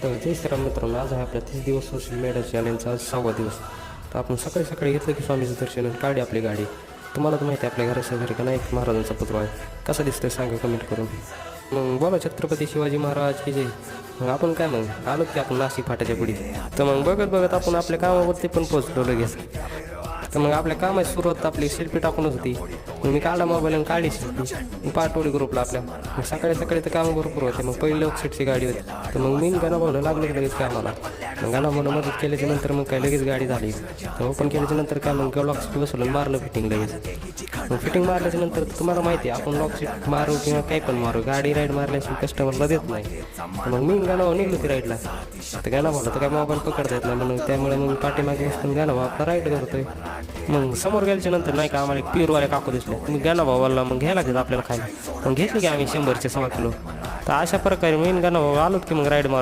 जय श्रीराम मित्रांनो, आज आहे आपल्या 30 दिवस सोशल मीडिया चॅलेंजचा आज 6वा दिवस. तर आपण सकाळी सकाळी घेतलं की स्वामीचं दर्शन आणि काढली आपली गाडी. तुम्हाला तर माहिती आहे आपल्या घराशेजारी का नाही महाराजांचा पुतळा आहे. कसा दिसतोय सांगा कमेंट करून. मग बोला छत्रपती शिवाजी महाराज की जय. मग आपण काय मग आलो की आपण नाशिक फाट्याच्या पुढे. तर मग बघत बघत आपण आपल्या कामावरती पण पोहोचलो लगेच. तर मग आपल्या कामाची सुरुवात आपली सेल्फी टाकूनच होती. मग मी काढला मोबाईल आणि काढली सेल्फी पाठवली ग्रुपला आपल्या. मग सकाळी सकाळी तर कामं भरपूर होते. मग पहिली लोकसीटची गाडी होती. तर मग मी गाणं भावलं लागलं की लगेच कामाला. मग गाणं भावलं मदत केल्याच्या नंतर मग काय लगेच गाडी झाली. तर ओपन केल्याच्या नंतर काय मग लॉकसीट बसवलं मारलं फिटिंग लगेच. मग फिटिंग मारल्याच्या नंतर तुम्हाला माहिती आहे आपण लॉकसीट मारू किंवा काही पण मारू गाडी राईड मारल्याशिवाय कस्टमरला देत नाही. मग मी गाणं भाऊ निघलो ती राईडला. तर गाणं भावलं तर काय मोबाईल पकडता येत नाही म्हणून त्यामुळे मग पाठीमागे बसून गाणं भाऊ आपला राईड करतोय. मग समोर गेल्याच्या नंतर नाही का आम्हाला एक प्युअरवाले काकू दिसले. मग गाणं भावाला मग घ्यायला लागेल आपल्याला खायला. मग घेतली की आम्ही 100चे 1.25 किलो. तर अशा प्रकारे मी गाणं भाऊ आलो की मग राईड मार